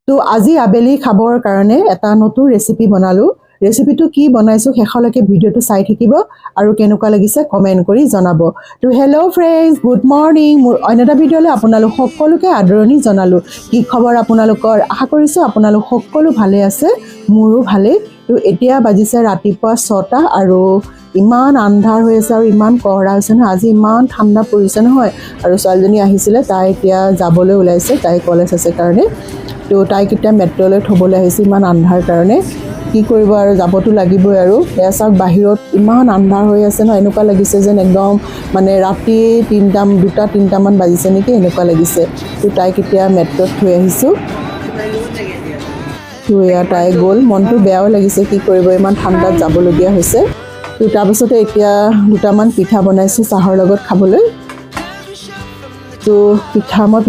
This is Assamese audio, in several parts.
তো আজি আবেলি খাবৰ কাৰণে এটা নতুন ৰেচিপি বনালো ৰেচিপিটো কি বনাইছো শেষলৈকে ভিডিওটো চাই থাকিব আৰু কেনেকুৱা লাগিছে কমেন্ট কৰি জনাব তো হেল্ল' ফ্ৰেন্ডছ গুড মৰ্নিং মোৰ অন্য এটা ভিডিওলৈ আপোনালোক সকলোকে আদৰণি জনালো কি খবৰ আপোনালোকৰ আশা কৰিছো আপোনালোক সকলো ভালে আছে মোৰো ভালে তো এতিয়া বাজিছে ৰাতিপুৱা 6টা আৰু ইমান আন্ধাৰ হৈ আছে আৰু ইমান কহৰা হৈছে ন আজি ইমান ঠাণ্ডা পৰিছে নহয় আৰু ছোৱালীজনী আহিছিলে তাই এতিয়া যাবলৈ ওলাইছে তাই কলেজ আছে কাৰণে তো তাইক এতিয়া মেট্ৰ'লৈ থবলৈ আহিছে ইমান আন্ধাৰ কাৰণে কি কৰিব আৰু যাবতো লাগিবই আৰু এছাক বাহিৰত ইমান আন্ধাৰ হৈ আছে ন এনেকুৱা লাগিছে যেন একদম মানে ৰাতি 2-3 মান বাজিছে নেকি এনেকুৱা লাগিছে তো তাইক এতিয়া মেট্ৰ'ত থৈ আহিছোঁ তো এয়া তাই গ'ল মনটো বেয়াও লাগিছে কি কৰিব ইমান ঠাণ্ডাত যাবলগীয়া হৈছে তো তাৰপিছতে এতিয়া 2টামান পিঠা বনাইছোঁ চাহৰ লগত খাবলৈ তো মই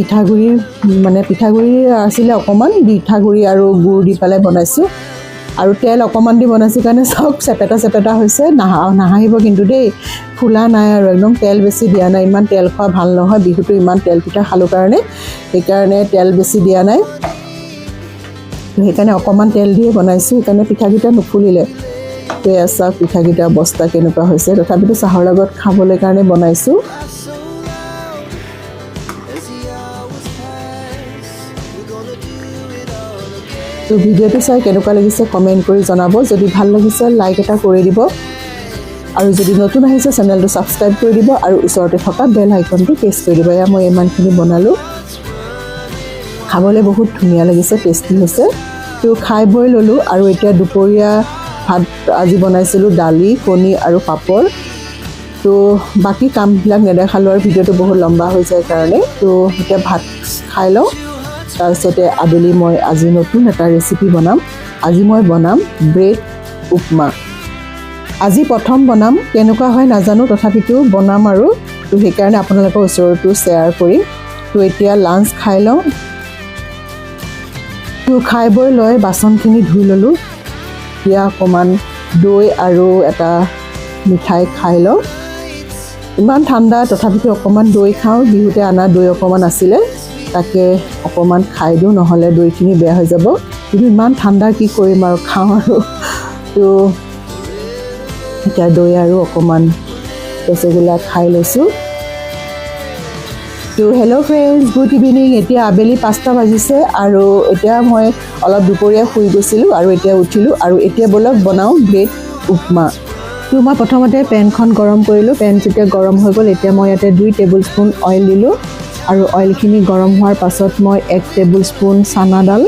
পিঠাগুড়ি আছিলে অকণমান পিঠাগুড়ি আৰু গুড় দি পেলাই বনাইছোঁ আৰু তেল অকণমান দি বনাইছোঁ কাৰণে চব চেপেটা হৈছে নাহাহিব কিন্তু দেই ফুলা নাই আৰু একদম তেল বেছি দিয়া নাই ইমান তেল খোৱা ভাল নহয় বিহুটো ইমান তেল পিঠা খালোঁ কাৰণে সেইকাৰণে তেল বেছি দিয়া নাই সেইকাৰণে অকণমান তেল দিয়ে বনাইছোঁ সেইকাৰণে পিঠাকেইটা নুফুলিলে তো এয়া পিঠাকেইটা অৱস্থা কেনেকুৱা হৈছে তথাপিতো চাহৰ লগত খাবলৈ কাৰণে বনাইছোঁ তো ভিডিওটো চাই কেনেকুৱা লাগিছে কমেন্ট কৰি জনাব যদি ভাল লাগিছে লাইক এটা কৰি দিব আৰু যদি নতুন আহিছে চেনেলটো সাবস্ক্ৰাইব কৰি দিব আৰু ওচৰতে থকা বেল আইকনটো প্ৰেছ কৰি দিব এয়া মই ইমানখিনি বনালোঁ খাবলৈ বহুত ধুনীয়া লাগিছে টেষ্টি হৈছে তো খাই বৈ ল'লোঁ আৰু এতিয়া দুপৰীয়া ভাত আজি বনাইছিলোঁ দালি কণী আৰু পাপৰ তো বাকী কামবিলাক নেদেখালোঁ আৰু ভিডিওটো বহুত লম্বা হৈ যায় কাৰণে তো এতিয়া ভাত খাই লওঁ তাৰপিছতে আবেলি মই আজি নতুন এটা ৰেচিপি বনাম আজি মই বনাম ব্ৰেড উপমা আজি প্ৰথম বনাম কেনেকুৱা হয় নাজানো তথাপিতো বনাম আৰু তো সেইকাৰণে আপোনালোকৰ ওচৰতো শ্বেয়াৰ কৰিম তো এতিয়া লাঞ্চ খাই লওঁ তো খাই বৈ লৈ বাচনখিনি ধুই ল'লোঁ এতিয়া অকণমান দৈ আৰু এটা মিঠাই খাই লওঁ ইমান ঠাণ্ডা তথাপিতো অকণমান দৈ খাওঁ বিহুতে আনা দৈ অকণমান আছিলে তাকে অকণমান খাই দিওঁ নহ'লে দৈখিনি বেয়া হৈ যাব কিন্তু ইমান ঠাণ্ডা কি কৰিম আৰু খাওঁ আৰু তো এতিয়া দৈ আৰু অকণমান ৰসগোল্লা খাই লৈছোঁ তো হেল্ল' ফ্ৰেণ্ডছ গুড ইভিনিং এতিয়া আবেলি 5টা বাজিছে আৰু এতিয়া মই অলপ দুপৰীয়া শুই গৈছিলোঁ আৰু এতিয়া উঠিলোঁ আৰু এতিয়া বলক বনাওঁ ব্ৰেড উপমা তো মই প্ৰথমতে পেনখন গৰম কৰিলোঁ পেন যেতিয়া গৰম হৈ গ'ল এতিয়া মই ইয়াতে 2 টেবুল স্পুন অইল দিলোঁ আৰু অইলখিনি গৰম হোৱাৰ পাছত মই 1 টেবুল স্পুন চানাডাল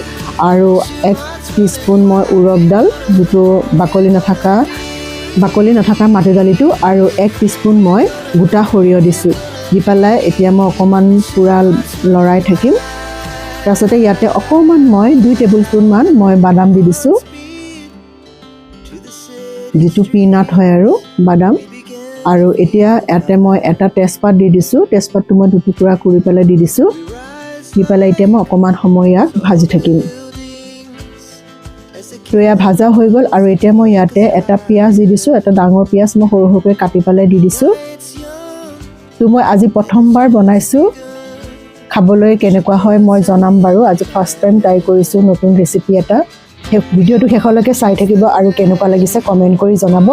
আৰু 1 টিস্পুন মই উৰগডাল যিটো বাকলি নথকা মাটি দালিটো আৰু 1 টিস্পুন মই গোটা সৰিয়হ দিছোঁ দি পেলাই এতিয়া মই অকণমান পূৰা লৰাই থাকিম তাৰপিছতে ইয়াতে অকণমান মই 2 টেবুল স্পুনমান মই বাদাম দি দিছোঁ যিটো পিনাট হয় আৰু বাদাম আৰু এতিয়া ইয়াতে মই এটা তেজপাত দি দিছোঁ তেজপাতটো মই 2 টুকুৰা কৰি পেলাই দি দিছোঁ দি পেলাই এতিয়া মই অকণমান সময় ইয়াক ভাজি থাকিম তো এয়া ভাজা হৈ গ'ল আৰু এতিয়া মই ইয়াতে এটা পিঁয়াজ দি দিছোঁ এটা ডাঙৰ পিঁয়াজ মই সৰু সৰুকৈ কাটি পেলাই দি দিছোঁ তো মই আজি প্ৰথমবাৰ বনাইছোঁ খাবলৈ কেনেকুৱা হয় মই জনাম বাৰু আজি ফাৰ্ষ্ট টাইম ট্ৰাই কৰিছোঁ নতুন ৰেচিপি এটা ভিডিওটো শেষলৈকে চাই থাকিব আৰু কেনেকুৱা লাগিছে কমেন্ট কৰি জনাব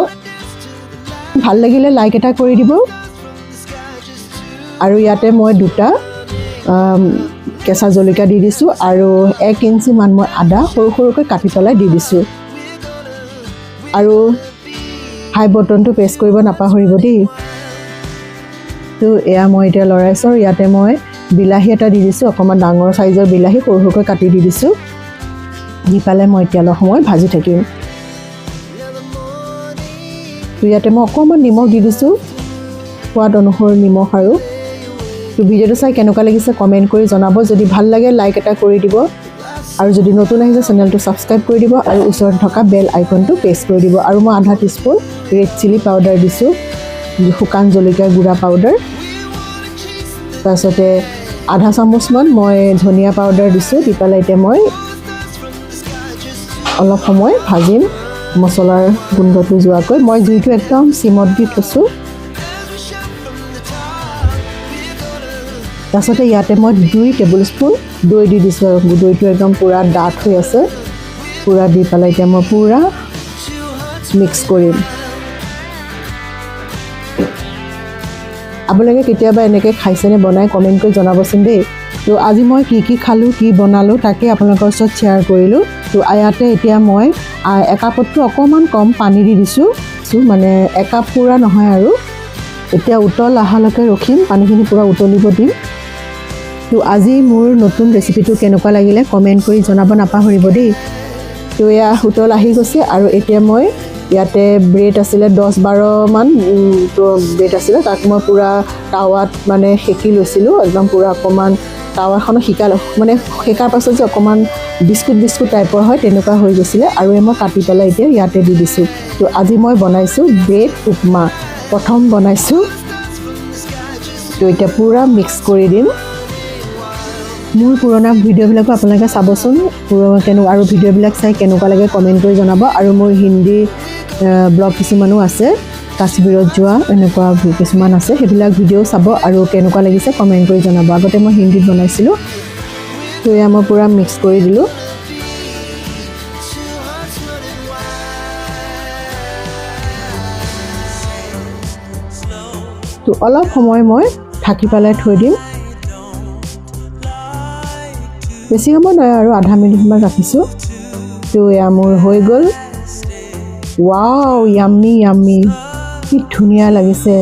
ভাল লাগিলে লাইক এটা কৰি দিব আৰু ইয়াতে মই 2টা কেঁচা জলকীয়া দি দিছোঁ আৰু 1 ইঞ্চি মান মই আদা সৰু সৰুকৈ কাটি পেলাই দি দিছোঁ আৰু হাই বটনটো প্ৰেছ কৰিব নাপাহৰিব দেই তো এয়া মই এতিয়া লৰাইছোঁ ইয়াতে মই বিলাহী এটা দি দিছোঁ অকণমান ডাঙৰ সাইজৰ বিলাহী সৰু সৰুকৈ কাটি দি দিছোঁ দি পেলাই মই এতিয়া অলপ সময় ভাজি থাকিম তো ইয়াতে মই অকণমান নিমখ দি দিছোঁ সোৱাদ অনুসৰি নিমখ আৰু তো ভিডিওটো চাই কেনেকুৱা লাগিছে কমেন্ট কৰি জনাব যদি ভাল লাগে লাইক এটা কৰি দিব আৰু যদি নতুন আহিছে চেনেলটো সাবস্ক্ৰাইব কৰি দিব আৰু ওচৰত থকা বেল আইকনটো প্ৰেছ কৰি দিব আৰু মই আধা টিস্পুন ৰেড চিলি পাউডাৰ দিছোঁ শুকান জলকীয়া গুড়া পাউডাৰ তাৰপিছতে আধা চামুচমান মই ধনিয়া পাউডাৰ দিছোঁ দি পেলাই এতিয়া মই অলপ সময় ভাজিম মছলাৰ গোন্ধটো যোৱাকৈ মই জুইটো একদম সিমত দি থৈছোঁ তাৰপিছতে ইয়াতে মই 2 টেবুল স্পুন দৈ দি দিছোঁ আৰু দৈটো একদম পুৰা ডাঠ হৈ আছে পুৰা দি পেলাই এতিয়া মই পুৰা মিক্স কৰিম আপোনালোকে কেতিয়াবা এনেকৈ খাইছেনে বনাই কমেণ্ট কৰি জনাবচোন দেই তো আজি মই কি খালোঁ কি বনালোঁ তাকে আপোনালোকৰ ওচৰত শ্বেয়াৰ কৰিলোঁ তো ইয়াতে এতিয়া মই একাপতকৈ অকণমান কম পানী দি দিছোঁ মানে একাপ পুৰা নহয় আৰু এতিয়া উতল অহালৈকে ৰখিম পানীখিনি পুৰা উতলিব দিম তো আজি মোৰ নতুন ৰেচিপিটো কেনেকুৱা লাগিলে কমেণ্ট কৰি জনাব নাপাহৰিব দেই তো এয়া উতল আহি গৈছে আৰু এতিয়া মই ইয়াতে ব্ৰেড আছিলে 10-12 মান তো ব্ৰেড আছিলে তাক মই পুৰা টাৱাত মানে সেকি লৈছিলোঁ একদম পুৰা অকণমান টাৱাখনত মানে সেকাৰ পাছত যে অকণমান বিস্কুট টাইপৰ হয় তেনেকুৱা হৈ গৈছিলে আৰু মই কাটি পেলাই এতিয়া ইয়াতে দি দিছোঁ তো আজি মই বনাইছোঁ ব্ৰেড উপমা প্ৰথম বনাইছোঁ তো এতিয়া পুৰা মিক্স কৰি দিম মোৰ পুৰণা ভিডিঅ'বিলাকো আপোনালোকে চাবচোন আৰু ভিডিঅ'বিলাক চাই কেনেকুৱা লাগে কমেণ্ট কৰি জনাব আৰু মোৰ হিন্দী ব্লগ কিছুমানো আছে কাশ্মীৰত যোৱা এনেকুৱা কিছুমান আছে সেইবিলাক ভিডিঅ' চাব আৰু কেনেকুৱা লাগিছে কমেণ্ট কৰি জনাব আগতে মই হিন্দীত বনাইছিলোঁ তো এয়া মই পুৰা মিক্স কৰি দিলোঁ তো অলপ সময় মই ঢাকি পেলাই থৈ দিম বেছি সময় নহয় আৰু আধা মিনিটমান ৰাখিছোঁ তো এয়া মোৰ হৈ গ'ল ৱাও ইয়াম্মি কি ধুনীয়া লাগিছে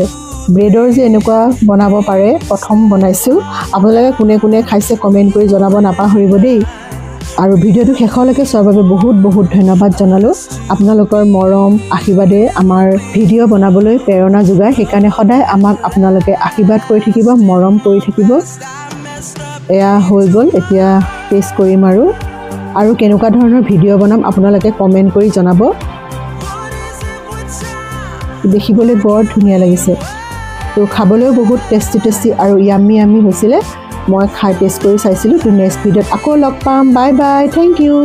ব্ৰেডৰ যে এনেকুৱা বনাব পাৰে প্ৰথম বনাইছোঁ আপোনালোকে কোনে খাইছে কমেণ্ট কৰি জনাব নাপাহৰিব দেই আৰু ভিডিঅ'টো শেষলৈকে চোৱাৰ বাবে বহুত ধন্যবাদ জনালোঁ আপোনালোকৰ মৰম আশীৰ্বাদে আমাৰ ভিডিঅ' বনাবলৈ প্ৰেৰণা যোগায় সেইকাৰণে সদায় আমাক আপোনালোকে আশীৰ্বাদ কৰি থাকিব মৰম কৰি থাকিব এয়া হৈ গ'ল এতিয়া টেষ্ট কৰিম আৰু কেনেকুৱা ধৰণৰ ভিডিঅ' বনাম আপোনালোকে কমেণ্ট কৰি জনাব দেখিবলৈ বৰ ধুনীয়া লাগিছে তো খাবলৈও বহুত টেষ্টি আৰু ইয়াম্মি হৈছিলে মই খাই টেষ্ট কৰি চাইছিলোঁ তো নেক্সট ভিডিঅ'ত আকৌ লগ পাম বাই থেংক ইউ